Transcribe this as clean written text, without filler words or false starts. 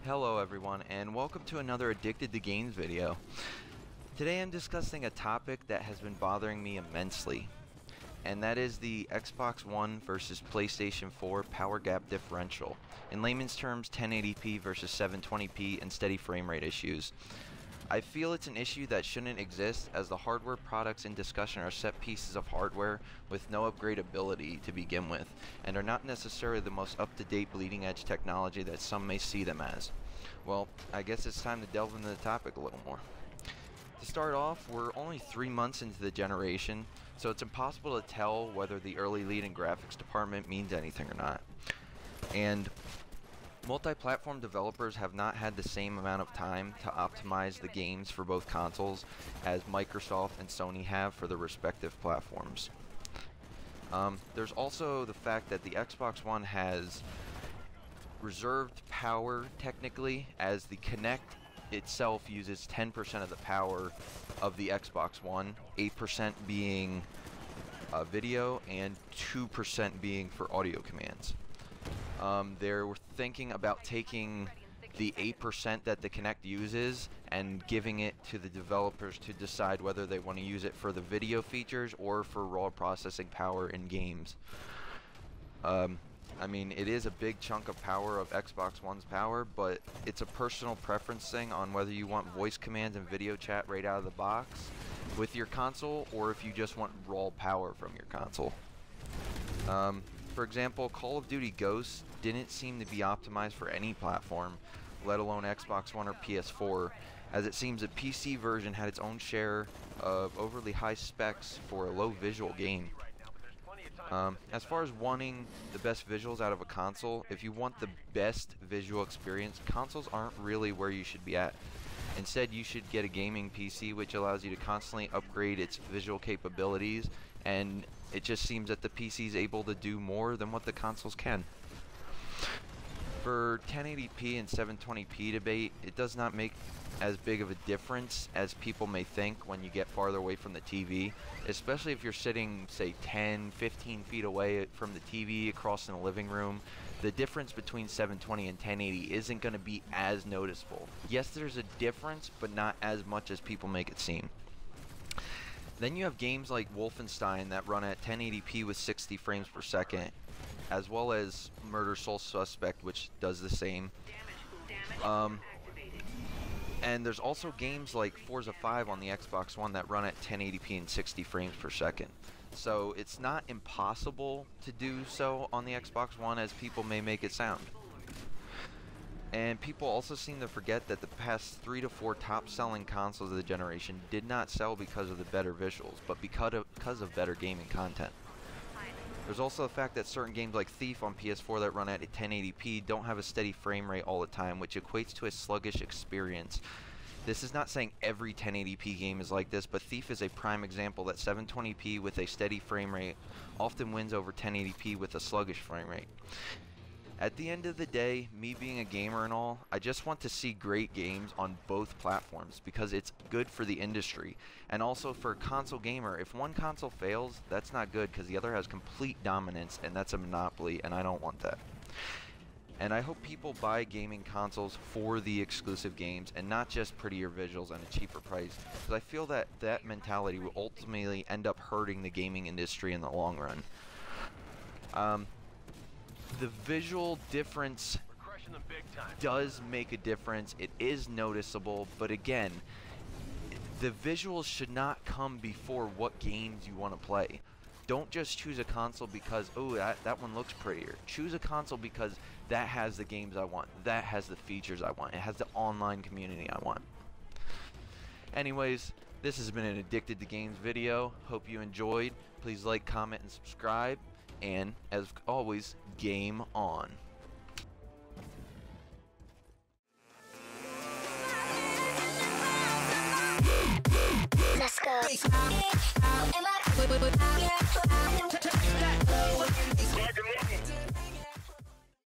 Hello everyone, and welcome to another Addicted to Games video. Today I'm discussing a topic that has been bothering me immensely, and that is the Xbox One versus PlayStation 4 power gap differential. In layman's terms, 1080p versus 720p and steady frame rate issues. I feel it's an issue that shouldn't exist, as the hardware products in discussion are set pieces of hardware with no upgradability to begin with, and are not necessarily the most up-to-date bleeding edge technology that some may see them as. Well, I guess it's time to delve into the topic a little more. To start off, we're only 3 months into the generation, so it's impossible to tell whether the early lead in graphics department means anything or not. And multi-platform developers have not had the same amount of time to optimize the games for both consoles as Microsoft and Sony have for their respective platforms. There's also the fact that the Xbox One has reserved power technically, as the Kinect itself uses 10% of the power of the Xbox One, 8% being video and 2% being for audio commands. They're thinking about taking the 8% that the Kinect uses and giving it to the developers to decide whether they want to use it for the video features or for raw processing power in games. I mean, it is a big chunk of power of Xbox One's power, but it's a personal preference thing on whether you want voice commands and video chat right out of the box with your console, or if you just want raw power from your console. For example, Call of Duty Ghosts didn't seem to be optimized for any platform, let alone Xbox One or PS4, as it seems the PC version had its own share of overly high specs for a low visual game. As far as wanting the best visuals out of a console, if you want the best visual experience, consoles aren't really where you should be at. Instead, you should get a gaming PC, which allows you to constantly upgrade its visual capabilities, and it just seems that the PC is able to do more than what the consoles can. For 1080p and 720p debate, it does not make as big of a difference as people may think when you get farther away from the TV, especially if you're sitting, say, 10-15 feet away from the TV across in the living room. The difference between 720 and 1080 isn't going to be as noticeable. Yes, there's a difference, but not as much as people make it seem. Then you have games like Wolfenstein that run at 1080p with 60 frames per second, as well as Murder Soul Suspect, which does the same. And there's also games like Forza 5 on the Xbox One that run at 1080p and 60 frames per second. So it's not impossible to do so on the Xbox One as people may make it sound. And people also seem to forget that the past 3 to 4 top-selling consoles of the generation did not sell because of the better visuals, but because of better gaming content. There's also the fact that certain games like Thief on PS4 that run at 1080p don't have a steady frame rate all the time, which equates to a sluggish experience. This is not saying every 1080p game is like this, but Thief is a prime example that 720p with a steady frame rate often wins over 1080p with a sluggish frame rate. At the end of the day, me being a gamer and all, I just want to see great games on both platforms because it's good for the industry. And also for a console gamer, if one console fails, that's not good because the other has complete dominance, and that's a monopoly, and I don't want that. And I hope people buy gaming consoles for the exclusive games and not just prettier visuals and a cheaper price, because I feel that that mentality will ultimately end up hurting the gaming industry in the long run. The visual difference does make a difference. It is noticeable, but again, the visuals should not come before what games you want to play. Don't just choose a console because, oh, that one looks prettier. Choose a console because that has the games I want. That has the features I want. It has the online community I want. Anyways, this has been an Addicted to Games video. Hope you enjoyed. Please like, comment, and subscribe. And, as always, game on. Let's go.